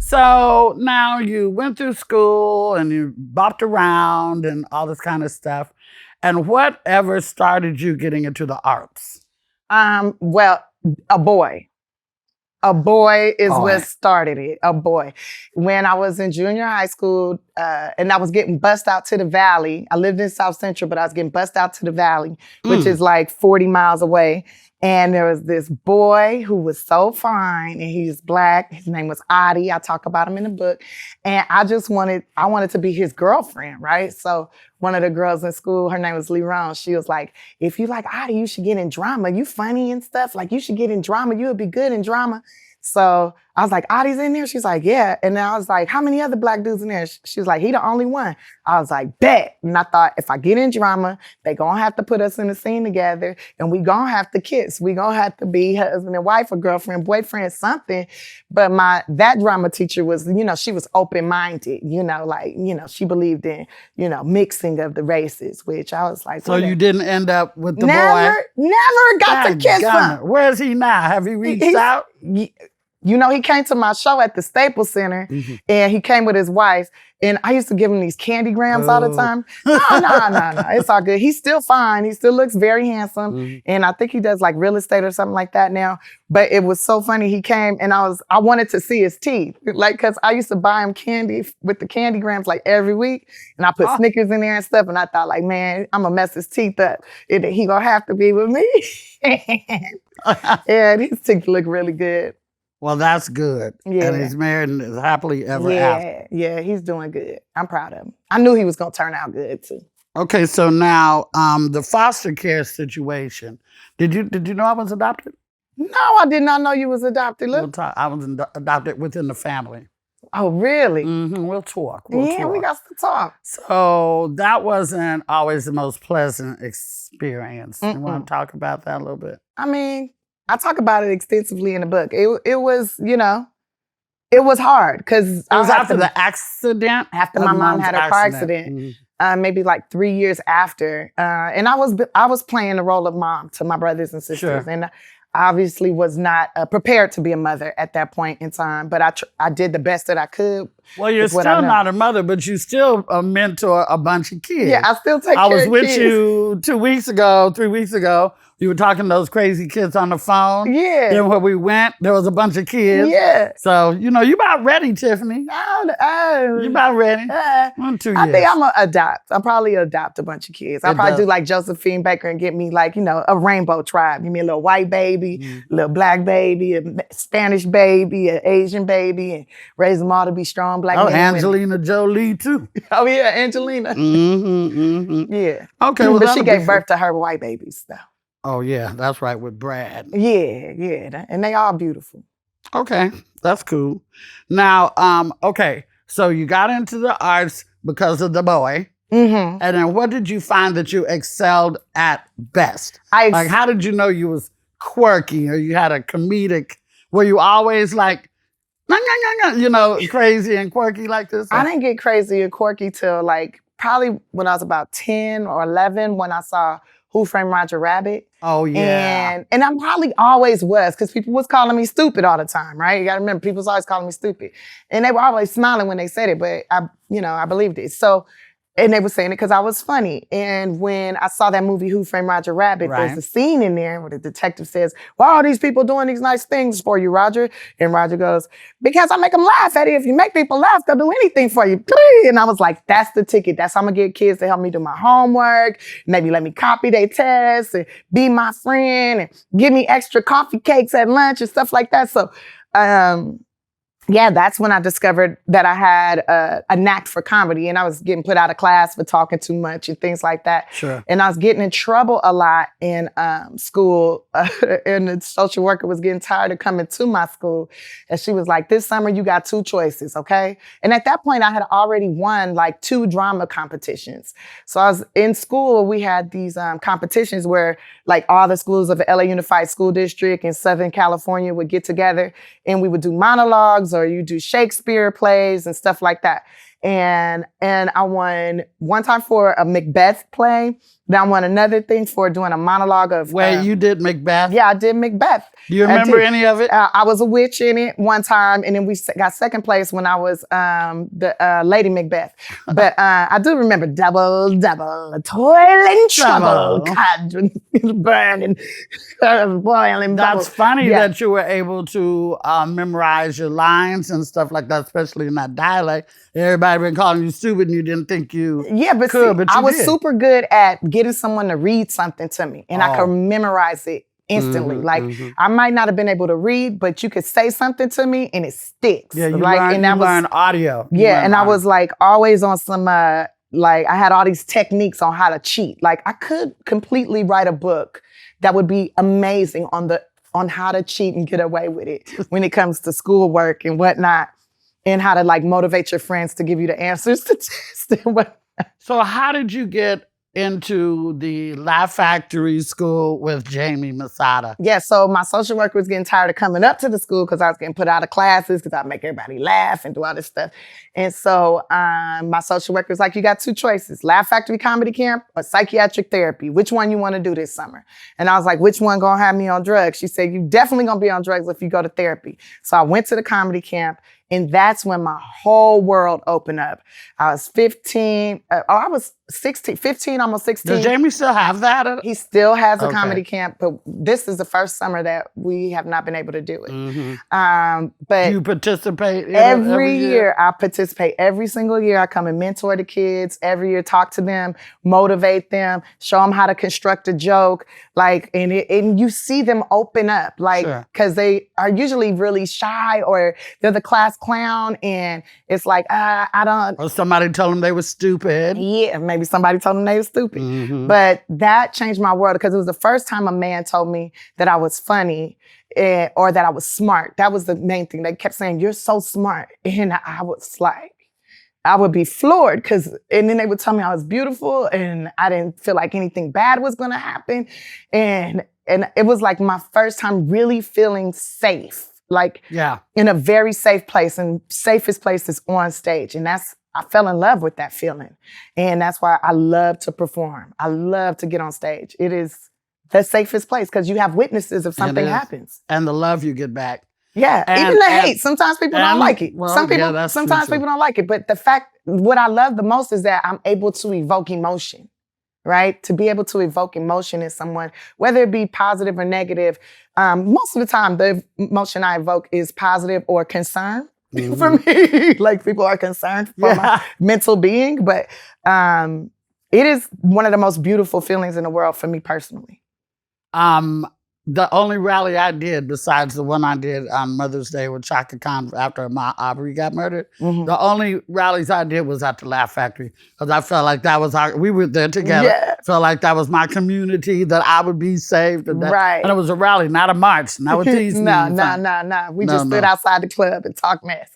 So now you went through school and you bopped around and all this kind of stuff. And whatever started you getting into the arts? Well, a boy. A boy is what started it. A boy. When I was in junior high school, and I was getting bussed out to the valley. I lived in South Central, but I was getting bussed out to the valley, which is like 40 miles away. And there was this boy who was so fine, and he's black. His name was Adi. I talk about him in the book. And I wanted to be his girlfriend, right? So one of the girls in school, her name was Luenell. She was like, if you like Adi, you should get in drama. You funny and stuff. Like, you should get in drama. You would be good in drama. So I was like, Adi's in there? She's like, yeah. And then I was like, how many other black dudes in there? She was like, he the only one. I was like, bet. And I thought, if I get in drama, they gonna have to put us in a scene together, and we gonna have to kiss. We gonna have to be husband and wife or girlfriend, boyfriend, something. But that drama teacher was, she was open-minded, she believed in, mixing of the races, which I was like, so you didn't end up with the boy? Never got to kiss him. Where is he now? Have you reached out? He came to my show at the Staples Center, and he came with his wife, and I used to give him these candy grams all the time. No, it's all good. He's still fine. He still looks very handsome, and I think he does like real estate or something like that now. But it was so funny. He came, and I wanted to see his teeth, because I used to buy him candy with the candy grams like every week, and I put Snickers in there and stuff, and I thought like, man, I'm gonna mess his teeth up. He gonna have to be with me. Yeah, his teeth look really good. Well, that's good. Yeah. And he's married and is happily ever after. Yeah, he's doing good. I'm proud of him. I knew he was going to turn out good, too. Okay, so now the foster care situation. Did you know I was adopted? No, I did not know you was adopted. Look. I was adopted within the family. Oh, really? Mm-hmm. We'll talk. We got to talk. So that wasn't always the most pleasant experience. You want to talk about that a little bit? I mean, I talk about it extensively in the book. It was, it was hard because it was after the accident. After my mom had a car accident, maybe like 3 years after, and I was playing the role of mom to my brothers and sisters, and I obviously was not prepared to be a mother at that point in time. But I did the best that I could. Well, you're still not a mother, but you still mentor a bunch of kids. Yeah, I still take care of kids. I was with you 3 weeks ago. You were talking to those crazy kids on the phone. Yeah. Then where we went, there was a bunch of kids. Yeah. So, you about ready, Tiffany. You about ready. 1, 2 years. I think I'm going to adopt. I'll probably adopt a bunch of kids. I'll probably do like Josephine Baker and get me like, a rainbow tribe. Give me a little white baby, a little black baby, a Spanish baby, an Asian baby, and raise them all to be strong black men. Oh, Angelina Jolie too. Oh, yeah, Angelina. Yeah. Okay, well, but she gave birth to her white babies, though. Oh, yeah, that's right, with Brad. Yeah, and they all beautiful. Okay, that's cool. Now, okay, so you got into the arts because of the boy. And then what did you find that you excelled at best? How did you know you was quirky or you had a comedic, were you always like, crazy and quirky like this? I didn't get crazy and quirky till like probably when I was about 10 or 11 when I saw Who Framed Roger Rabbit. Oh, yeah. And I probably always was, because people was calling me stupid all the time, right? You got to remember, people was always calling me stupid. And they were always smiling when they said it, but I believed it. So, and they were saying it because I was funny. And when I saw that movie, Who Framed Roger Rabbit, there's a scene in there where the detective says, why are these people doing these nice things for you, Roger? And Roger goes, because I make them laugh, Eddie. If you make people laugh, they'll do anything for you. And I was like, that's the ticket. That's how I'm going to get kids to help me do my homework, maybe let me copy their tests and be my friend and give me extra coffee cakes at lunch and stuff like that. So, yeah, that's when I discovered that I had a knack for comedy, and I was getting put out of class for talking too much and things like that. Sure. And I was getting in trouble a lot in school, and the social worker was getting tired of coming to my school, and she was like, this summer you got 2 choices, okay? And at that point, I had already won like 2 drama competitions. So I was in school, we had these competitions where like all the schools of the LA Unified School District in Southern California would get together, and we would do monologues or you do Shakespeare plays and stuff like that. And I won one time for a Macbeth play. Then I won another thing for doing a monologue of... Wait, you did Macbeth? Yeah, I did Macbeth. Do you remember any of it? I was a witch in it one time, and then we got second place when I was the Lady Macbeth. But I do remember double, toil and trouble, cauldron burning, boiling bubbles. That's funny that you were able to memorize your lines and stuff like that, especially in that dialect. Everybody been calling you stupid and you didn't think you could, but I was super good at getting someone to read something to me, and I could memorize it instantly. I might not have been able to read, but you could say something to me and it sticks. Yeah, you learn audio. I was like always on some, I had all these techniques on how to cheat. Like I could completely write a book that would be amazing on how to cheat and get away with it when it comes to schoolwork and whatnot, and how to like motivate your friends to give you the answers to tests and whatnot. So how did you get into the Laugh Factory school with Jamie Masada? Yeah, so my social worker was getting tired of coming up to the school because I was getting put out of classes because I make everybody laugh and do all this stuff. And so my social worker was like, you got two choices, Laugh Factory Comedy Camp or psychiatric therapy. Which one you want to do this summer? And I was like, which one gonna have me on drugs? She said, you definitely gonna be on drugs if you go to therapy. So I went to the comedy camp. And that's when my whole world opened up. I was 15, I was 16, 15, almost 16. Does Jamie still have that? He still has a comedy camp, but this is the first summer that we have not been able to do it. But do you participate every year? I participate every single year. I come and mentor the kids every year, talk to them, motivate them, show them how to construct a joke. And you see them open up, because they are usually really shy or they're the class clown, and it's like, I don't. Or somebody told them they were stupid. Yeah, maybe somebody told them they were stupid. But that changed my world because it was the first time a man told me that I was funny or that I was smart. That was the main thing. They kept saying, you're so smart. And I was like, I would be floored and then they would tell me I was beautiful and I didn't feel like anything bad was going to happen. And it was like my first time really feeling safe. In a very safe place, and safest place is on stage. And I fell in love with that feeling. And that's why I love to perform. I love to get on stage. It is the safest place because you have witnesses if something happens. And the love you get back. Yeah, even the hate. Sometimes people don't like it. Well, sometimes people don't like it. But what I love the most is that I'm able to evoke emotion. Right? To be able to evoke emotion in someone, whether it be positive or negative. Most of the time, the emotion I evoke is positive or concern for me. Like people are concerned for my mental being, but it is one of the most beautiful feelings in the world for me personally. The only rally I did, besides the one I did on Mother's Day with Chaka Khan after Ahmaud Arbery got murdered, the only rallies I did was at the Laugh Factory because I felt like that was we were there together. Yeah. Felt like that was my community, that I would be saved. And it was a rally, not a march, not with these. No. We just stood outside the club and talked mess.